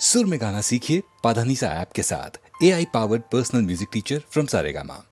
सुर में गाना सीखिए पाधानीसा ऐप के साथ। AI powered personal music teacher from Saregama.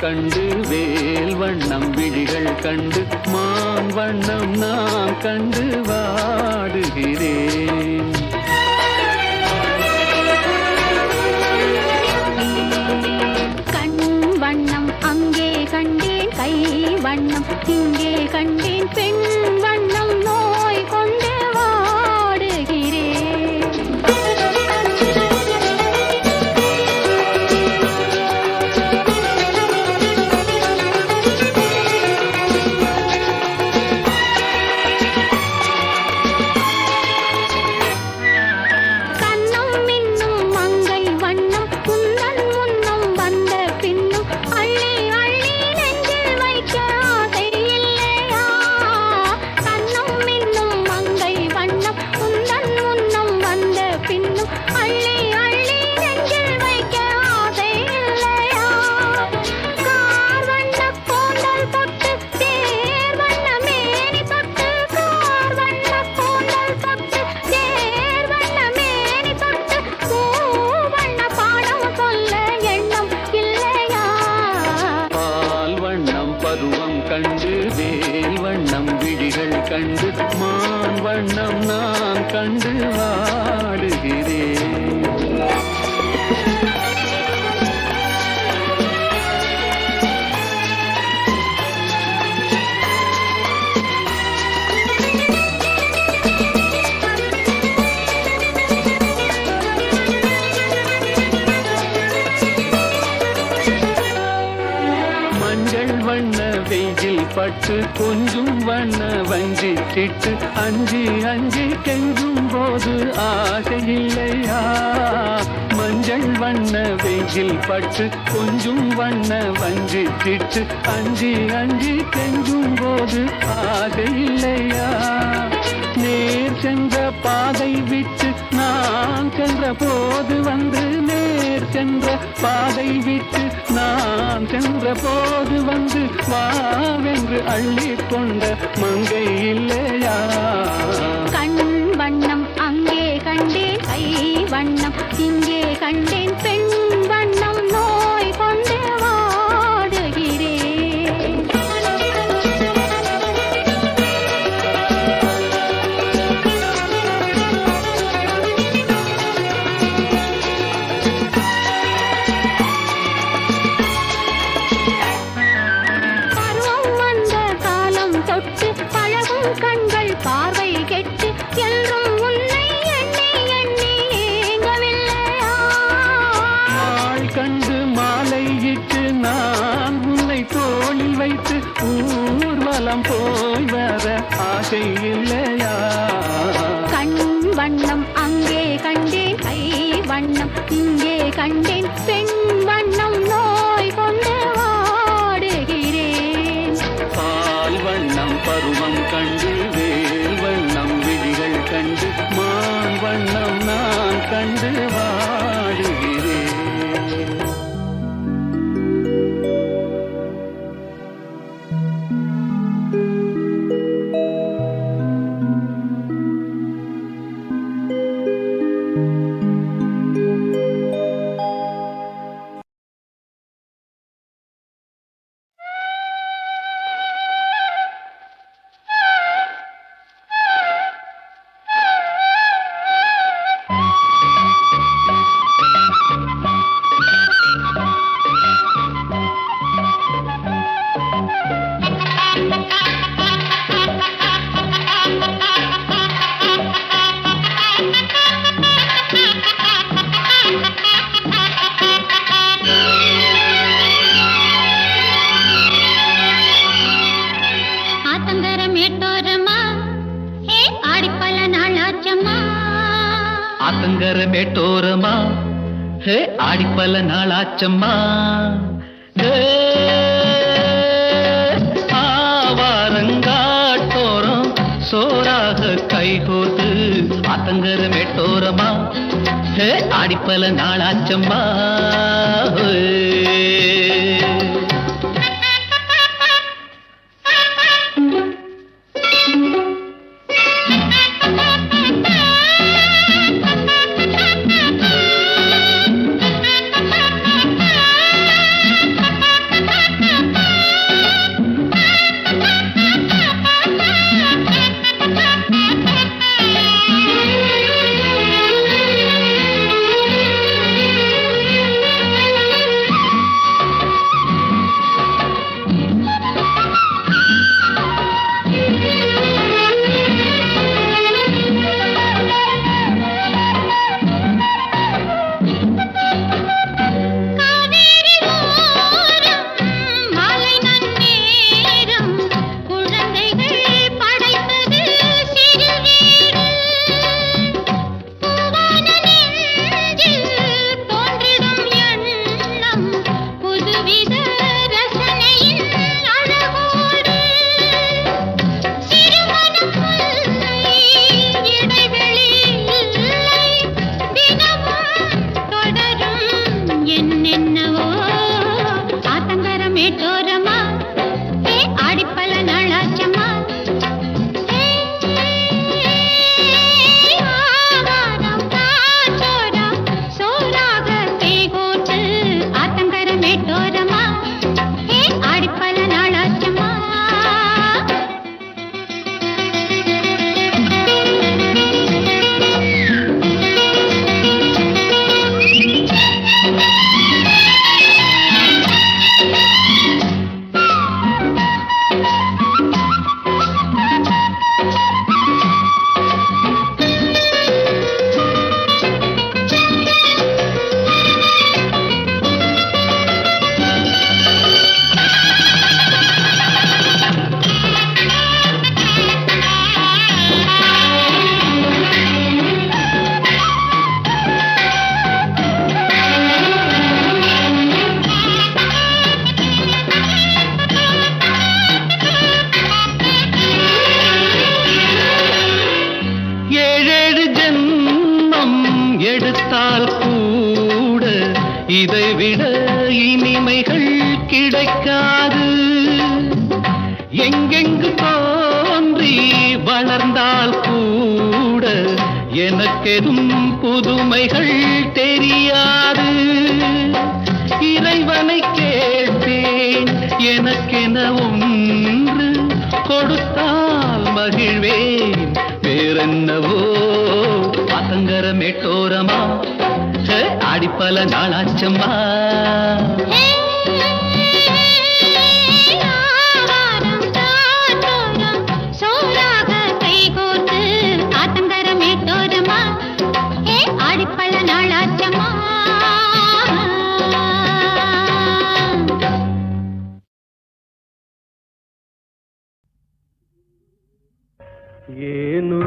கண்டு வேல் வண்ணம் விழிகள் கண்டு மான் வண்ணம் நான் கண்டு வாடுகிறேன். கண் வண்ணம் அங்கே கண்டேன், கை வண்ணம் இங்கே கண்டேன், பெண் வண்ணம் நோய் கொண்டு வாடுகிறேன். அள்ளி அள்ளி நெஞ்சில் வைக்க ஆசை இல்லையா? பட்டு கொஞ்சம் வண்ண வஞ்சி சிட்டு அஞ்சி அஞ்சி கெஞ்சும் போது ஆசை இல்லையா மஞ்சள் வண்ண வெயில் பட்டு கொஞ்சம் வண்ண வஞ்சி சிட்டு அஞ்சி அஞ்சி கெஞ்சும் போது ஆசை இல்லையா நேர் சென்ற பாதை விட்டு நான் சென்ற போது வந்து நேர் சென்ற பாதை விட்டு நான் சென்ற போது வந்து வாவென்று அள்ளி கொண்ட மங்கை இல்லையா கண் வண்ணம் அங்கே கண்டேன் கை வண்ணம் இங்கே கண்டேன் பெண் வண்ணம் நோய் கொண்டு வாடுகிறேன் பருவம் வந்த காலம் தொட்டு பழகும் கண்கள் பார்வை கெட்டு என்றும் உன்னை எண்ணி எண்ணி ஏங்கவில்லையா நாள் கண்டு மாலையிட்டு நான் உன்னை தோளில் வைத்து ஊர்வலம் போய் வர ஆசை இல்லையா கண் வண்ணம் அங்கே கண்டேன் கை வண்ணம் இங்கே கண்டேன் பெண் வண்ணம் நோய் கொண்டு வாடுகிறேன் பால் வண்ணம் பருவம் கண்டு வேல் வண்ணம் விழிகள் கண்டு மான் வண்ணம் நான் கண்டு வாடுகிறேன் ஆத்தங்கர மேட்டோரமா ஏ ஆடிப்பல நாளாச்சம்மா ஆத்தங்கர மேட்டோரமா ஹே ஆடிப்பல நாளாச்சம்மா ஆவாரங்காட்டோரம் சோறாக கைகோத்து ஆத்தங்கர மேட்டோரமா ஹே ஆடிப்பல நாளாச்சம்மா வளர்ந்தால் கூட இதைவிட இனிமைகள் கிடைக்காது. எங்கெங்கு தோன்றி வளர்ந்தால் கூட எனக்கெதும் புதுமைகள் தெரியாது. இறைவனை கேட்பேன் எனக்கென ஒன்று கொடுத்தால் மகிழ்வேன். வேறென்னவோ ஆத்தங்கர மேட்டோரமா ஆடிப்பல நாளாச்சம்மா. ஆடிப்பல நாளாச்சம்மா. ஏனோ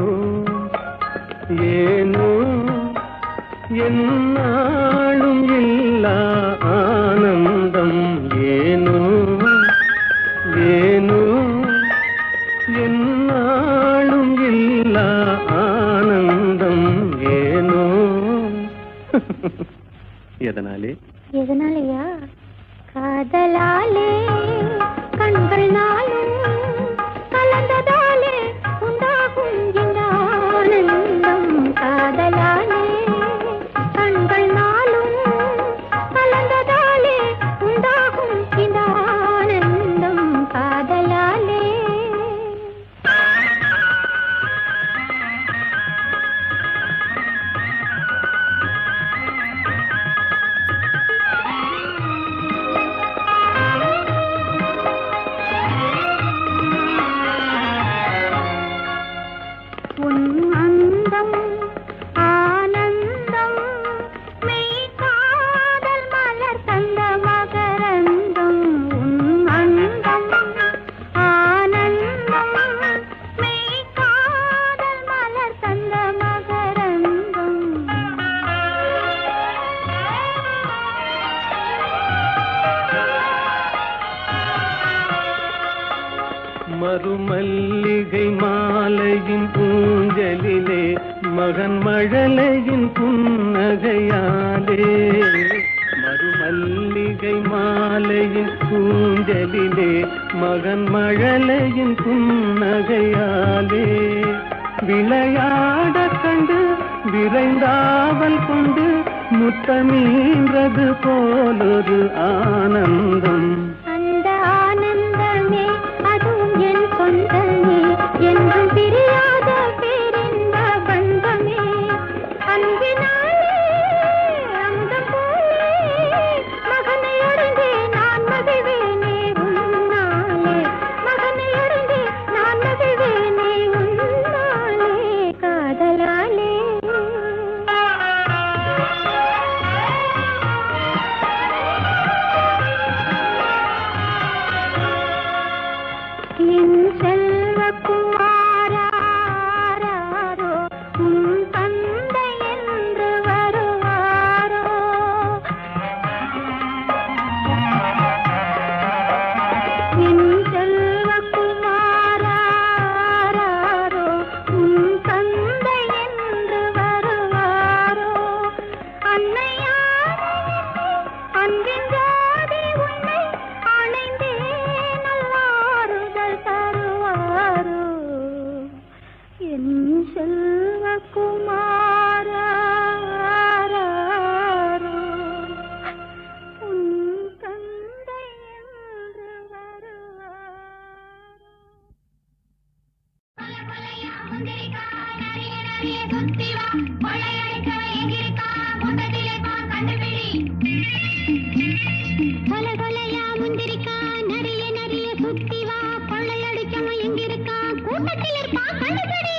ஏனோ என்னாலும் இல்லா ஆனந்தம். ஏனோ ஏனோ என்னாலும் இல்லா ஆனந்தம். ஏனோ எதனாலே எதனாலயா? காதலாலே கண்கள் நாளும் கலந்ததாலே உண்டாகும் இந்த ஆனந்தம். காதலாலே கண்கள் நாளும் கலந்ததாலே உண்டாகும் இந்த ஆனந்தம். காதலாலே மறுமல்லிகை மாலையின் பூஞ்சலிலே மகன் மழலையின் புன்னகையாலே. மறுமல்லிகை மாலையின் பூஞ்சலிலே மகன் மழலையின் புன்னகையாலே. விளையாட கண்டு விரைந்தாவல் கொண்டு முத்தமீன்றது போலொரு ஆனந்தம். அந்த ஆனந்தமே அதுவும் என் சொந்தமே என்றும் பிரியாத பேரின்ப பந்தமே. அன்பினாலே அமுதம் போலே மகனை அடைந்தே நான் மகிழ்வேனே உன்னாலே. மகனை அடைந்தே நான் மகிழ்வேனே உன்னாலே. காதலாலே என் செல்வக்குமாராரோ உன் தந்தை என்று வருவாரோ. என் செல்வக்குமாராரோ உன் தந்தை என்று வருவாரோ. அன்னையாரே அன்பின் ஜாதி உன்னை அணைந்தே நல்லாறுதல் தருவாரோ. என் செல்வக்குமாராரோ உன் தந்தை என்று வருவாரோ. கொலை கொலையா முந்திரிக்கா நிறைய நிறைய சுத்தி வா. கொள்ளையடிச்சவன் எங்கிருக்கா? கூட்டத்தில் இருப்பா, கண்டுபிடி.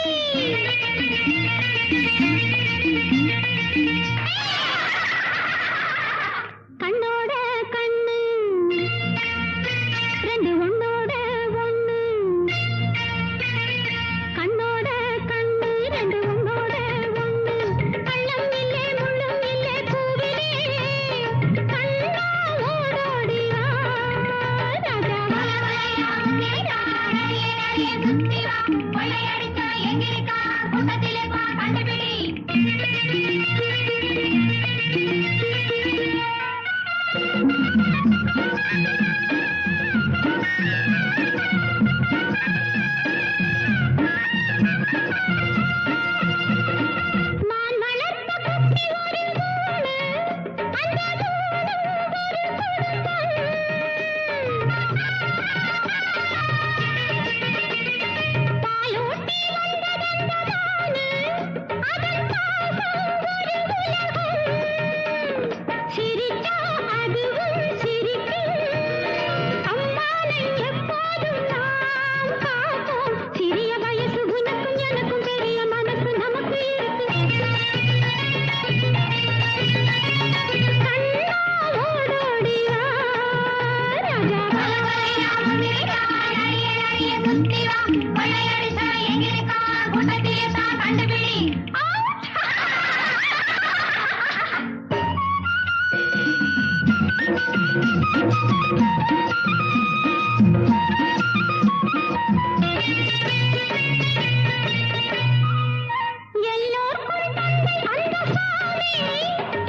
எல்லோருக்கும் தந்தை அந்த சாமி,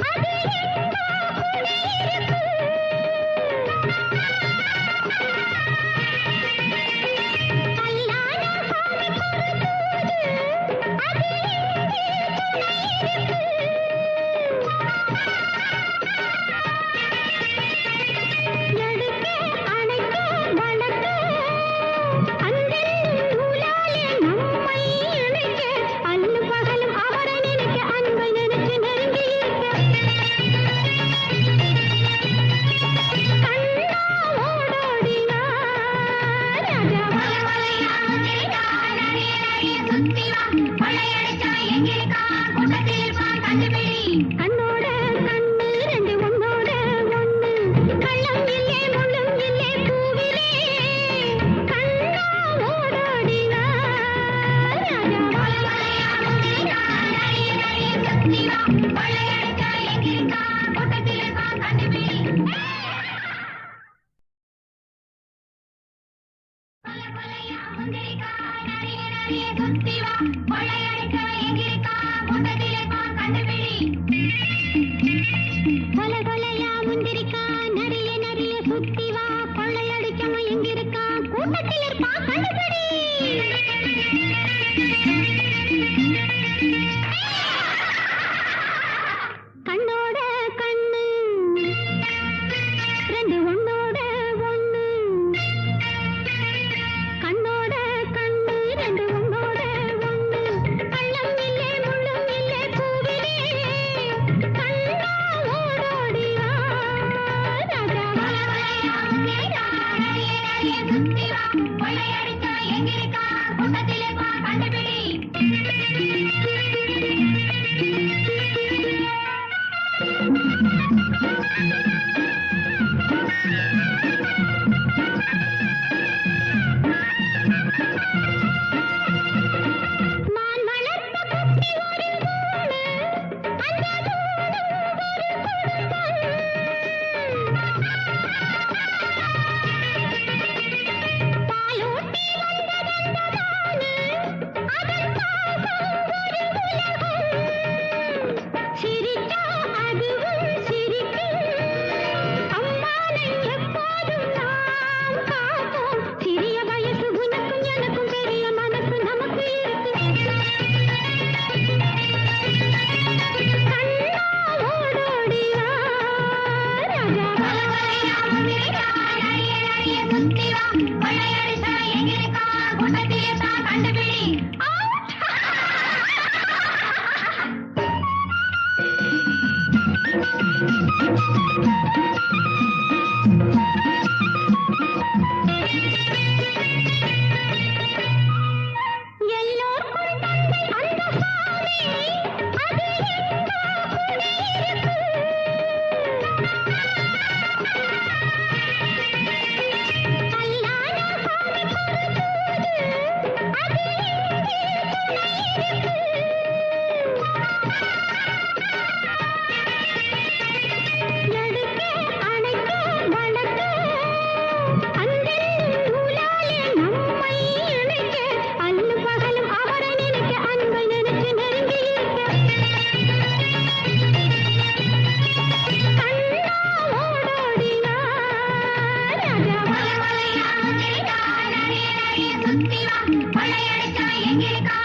அது எங்கோ குடியிருக்கு. கல்லான சாமிக்கு ஒரு தூது, அது எங்கே துணை இருக்கு. எடுக்க அணைக்க வளர்க்க அன்பின் நூலாலே நம்மை இணைக்க அன்னு பகலும் அவரை நினைக்க அன்பை நினைச்சு நெருங்கி இருக்க கண்ணா ஓடோடினார் ராஜா கண்ணோட கண்ணு ரெண்டு ஒன்னோட ஒண்ணு கள்ளம் இல்லே முள்ளும் இல்லே பூவிலே கண்ணா ஓடோடினார் ராஜா கொலை கொலையா முந்திரிக்கா நிறைய நிறைய சுத்தி வா கொள்ளையடிச்சவன் எங்கிருக்கா கூட்டத்தில் இருப்பா கண்டுபிடி கண்ணோட கண்ணு ரெண்டு ஒன்னோட ஒண்ணு கண்ணோட கண்ணு ரெண்டு ஒன்னோட ஒண்ணு கள்ளம் இல்லே முள்ளும் இல்லே பூவிலே கண்ணா ஓடோடியா ராஜா மான் வளர்த்த குட்டி ஒரு மூணு அந்த மூணும் ஒரு குடும்பம் பாலூட்டி வந்ததந்த மானு அதன் பாசம் ஒரு உலகம் சிரிச்சா அதுவும் சிரிக்கும் அம்மானை எப்போதும் நாம் காப்போம் சிறிய வயசு உனக்கும் எனக்கும் பெரிய மனசு நமக்கு இருக்கு கண்ணா ஓடோடியா ராஜா எல்லோருக்கும் தந்தை அந்த சாமி, அது எங்கோ குடியிருக்கு. கல்லான சாமிக்கு ஒரு தூது, அது எங்கே துணை இருக்கு. எடுக்க அணைக்க வளர்க்க அன்பின் நூலாலே நம்மை இணைக்க அன்னு பகலும் அவரை நினைக்க அன்பை நினைச்சு நெருங்கி இருக்க கண்ணா ஓடோடினார் ராஜா கொள்ளையடிச்சா எங்கிருக்கா